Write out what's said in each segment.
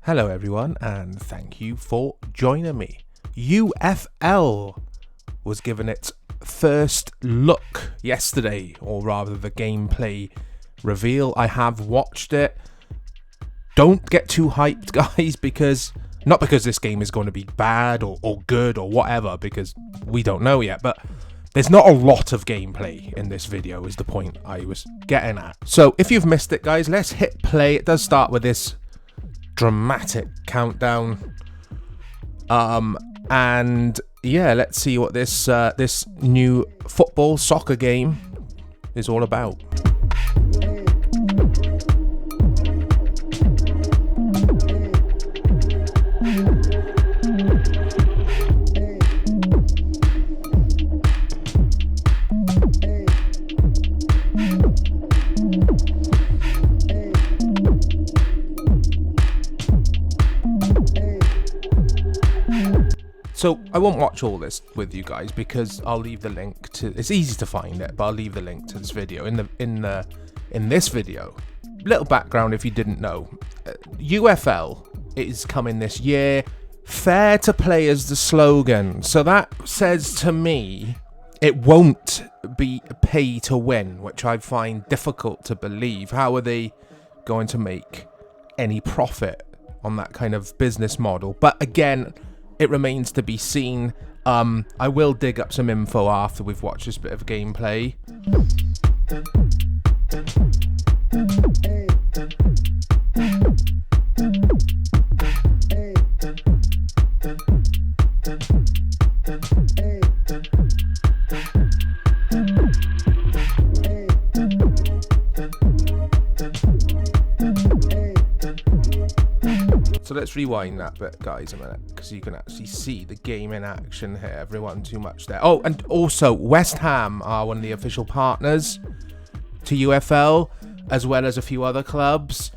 Hello everyone, and thank you for joining me. UFL was given its first look yesterday, or rather the gameplay reveal. I have watched it. Don't get too hyped, guys, because not because this game is going to be bad or good or whatever, because we don't know yet, but there's not a lot of gameplay in this video is the point I was getting at. So if you've missed it, guys, let's hit play. It does start with this dramatic countdown, and yeah, let's see what this new soccer game is all about. So I won't watch all this with you guys because I'll leave the link to. It's easy to find it, but I'll leave the link to this video in this video. Little background if you didn't know, UFL is coming this year. Fair to play is the slogan, so that says to me it won't be pay to win, which I find difficult to believe. How are they going to make any profit on that kind of business model? But again, it remains to be seen. I will dig up some info after we've watched this bit of gameplay. So let's rewind that bit, guys, a minute, because you can actually see the game in action here. Everyone too much there. Oh, and also West Ham are one of the official partners to UFL, as well as a few other clubs.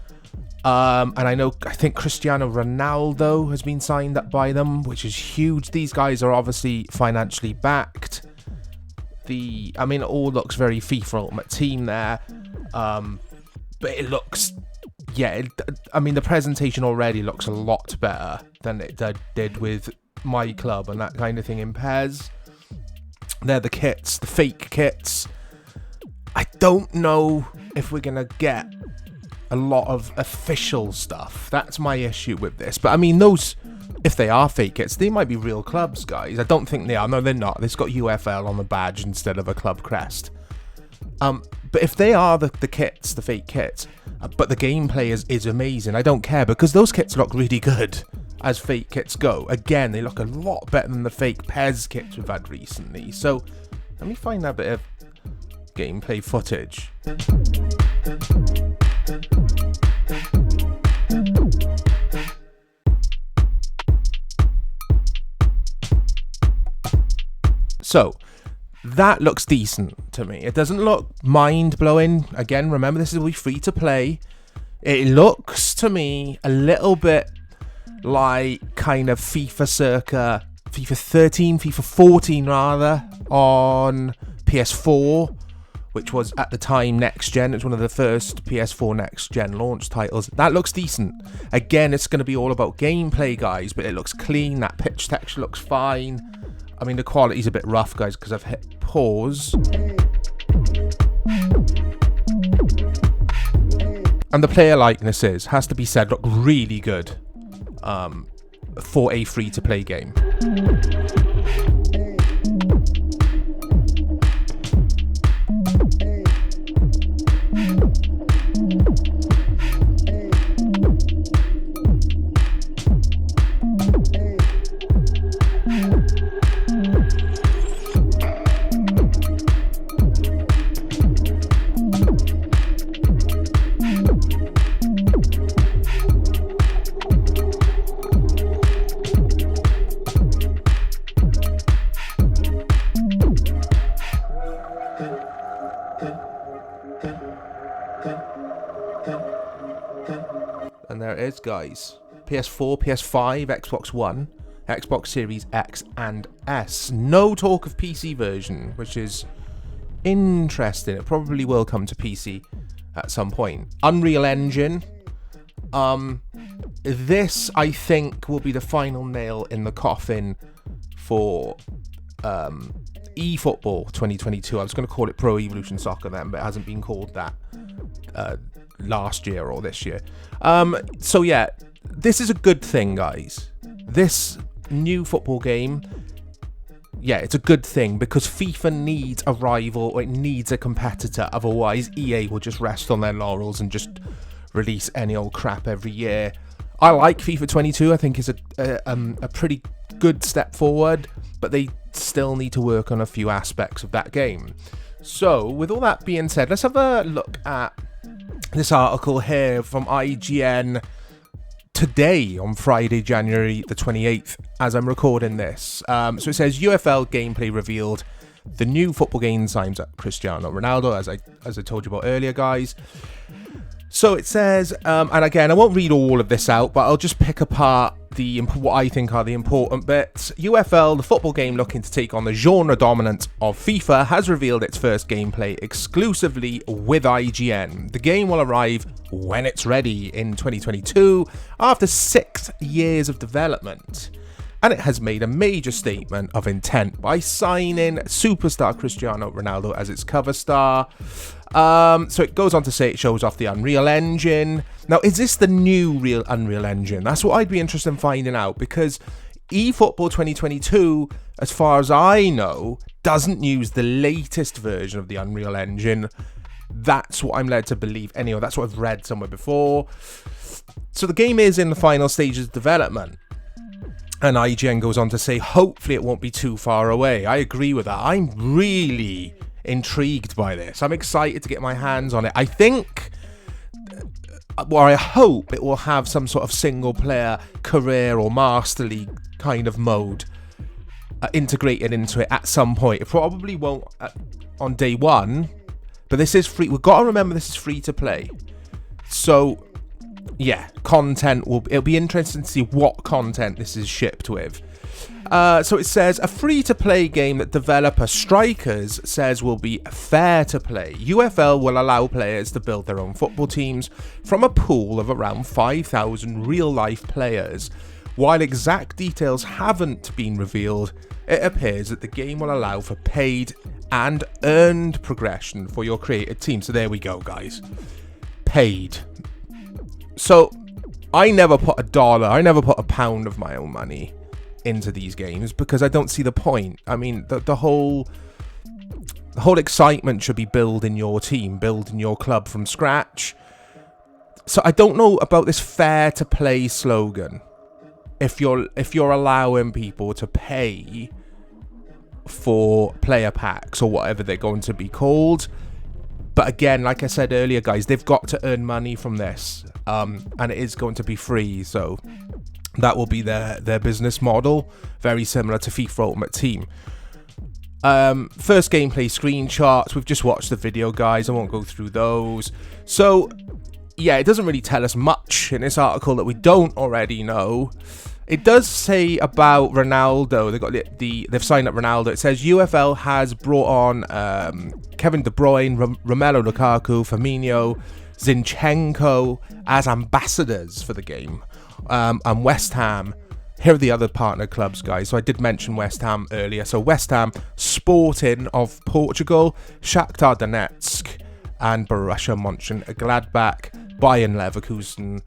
And I think Cristiano Ronaldo has been signed up by them, which is huge. These guys are obviously financially backed. It all looks very FIFA Ultimate Team there. But it looks... Yeah, the presentation already looks a lot better than it did with my club and that kind of thing in PES. They're the kits, the fake kits. I don't know if we're going to get a lot of official stuff. That's my issue with this. But those, if they are fake kits, they might be real clubs, guys. I don't think they are. No, they're not. It's got UFL on the badge instead of a club crest. But if they are the kits, the fake kits, but the gameplay is amazing, I don't care, because those kits look really good as fake kits go. Again, they look a lot better than the fake PES kits we've had recently. So let me find that bit of gameplay footage. So that looks decent to me. It doesn't look mind-blowing. Again, remember, this will be free to play. It looks to me a little bit like kind of FIFA 13, FIFA 14 rather, on PS4, which was at the time next gen. It was one of the first PS4 next gen launch titles. That looks decent. Again, it's going to be all about gameplay, guys, but it looks clean. That pitch texture looks fine. The quality's a bit rough, guys, because I've hit pause. And the player likenesses, has to be said, look really good for a free-to-play game. And there it is, guys. PS4, PS5, Xbox One, Xbox Series X and S. No talk of PC version, which is interesting. It probably will come to PC at some point. Unreal Engine. this, I think, will be the final nail in the coffin for eFootball 2022. I was going to call it Pro Evolution Soccer then, but it hasn't been called that last year or this year. So yeah, this is a good thing, guys. This new football game, yeah, it's a good thing because FIFA needs a rival, or it needs a competitor. Otherwise, EA will just rest on their laurels and just release any old crap every year. I like FIFA 22. I think it's a pretty good step forward, but they still need to work on a few aspects of that game. So, with all that being said, let's have a look at this article here from IGN today on Friday, January the 28th, as I'm recording this. So it says UFL Gameplay revealed the new football game signs up Cristiano Ronaldo, as I told you about earlier, guys. So it says, and again, I won't read all of this out, but I'll just pick apart what I think are the important bits. UFL, the football game looking to take on the genre dominance of FIFA, has revealed its first gameplay exclusively with IGN. The game will arrive when it's ready in 2022, after 6 years of development. And it has made a major statement of intent by signing superstar Cristiano Ronaldo as its cover star. So it goes on to say it shows off the Unreal Engine. Now, is this the new real Unreal Engine? That's what I'd be interested in finding out, because eFootball 2022, as far as I know, doesn't use the latest version of the Unreal Engine. That's what I'm led to believe. Anyway, that's what I've read somewhere before. So the game is in the final stages of development. And IGN goes on to say, hopefully it won't be too far away. I agree with that. I'm really intrigued by this. I'm excited to get my hands on it. I think, well, I hope it will have some sort of single player career or Master League kind of mode integrated into it at some point. It probably won't on day one, but this is free. We've got to remember this is free to play. So yeah, it'll be interesting to see what content this is shipped with. So it says, a free-to-play game that developer Strikerz says will be fair to play. UFL will allow players to build their own football teams from a pool of around 5,000 real-life players. While exact details haven't been revealed, it appears that the game will allow for paid and earned progression for your created team. So there we go, guys. Paid. So I never put a pound of my own money into these games because I don't see the point. I mean, the whole excitement should be building your team, building your club from scratch. So I don't know about this fair to play slogan. If you're allowing people to pay for player packs or whatever they're going to be called. But again, like I said earlier, guys, they've got to earn money from this. And it is going to be free, so that will be their business model, very similar to FIFA Ultimate Team. First gameplay screenshots. We've just watched the video, guys. I won't go through those. So yeah, it doesn't really tell us much in this article that we don't already know. It does say about Ronaldo. They've signed up Ronaldo. It says UFL has brought on Kevin De Bruyne, Romelu Lukaku, Firmino, Zinchenko as ambassadors for the game. And West Ham. Here are the other partner clubs, guys. So I did mention West Ham earlier. So West Ham, Sporting of Portugal, Shakhtar Donetsk, and Borussia Mönchengladbach. Bayer Leverkusen,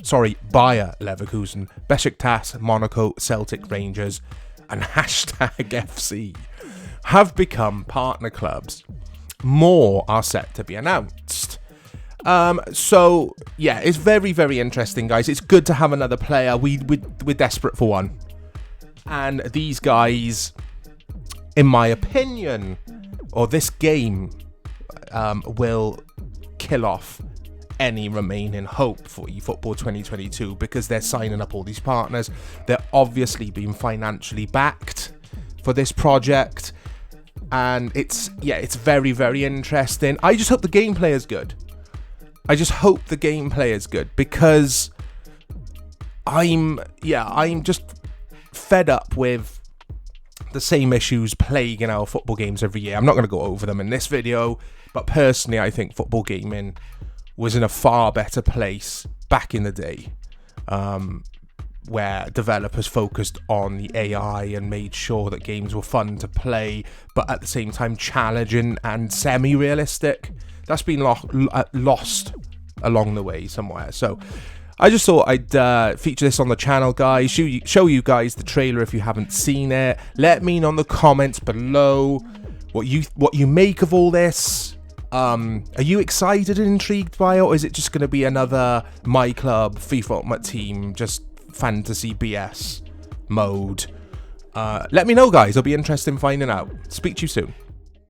Besiktas, Monaco, Celtic, Rangers, and #FC have become partner clubs. More are set to be announced. So yeah, it's very, very interesting, guys. It's good to have another player. We're desperate for one, and these guys, in my opinion, or this game, will kill off any remaining hope for eFootball 2022 because they're signing up all these partners. They're obviously being financially backed for this project, and it's very, very interesting. I just hope the gameplay is good. Because I'm just fed up with the same issues plaguing our football games every year. I'm not going to go over them in this video, but personally I think football gaming was in a far better place back in the day. where developers focused on the AI and made sure that games were fun to play, but at the same time challenging and semi-realistic. That's been lost along the way somewhere. So I just thought I'd feature this on the channel, guys. Show you guys the trailer if you haven't seen it. Let me know in the comments below what you make of all this. Are you excited and intrigued by it, or is it just going to be another My Club, FIFA Ultimate Team, just fantasy BS mode? Let me know, guys. It'll be interesting finding out. Speak to you soon.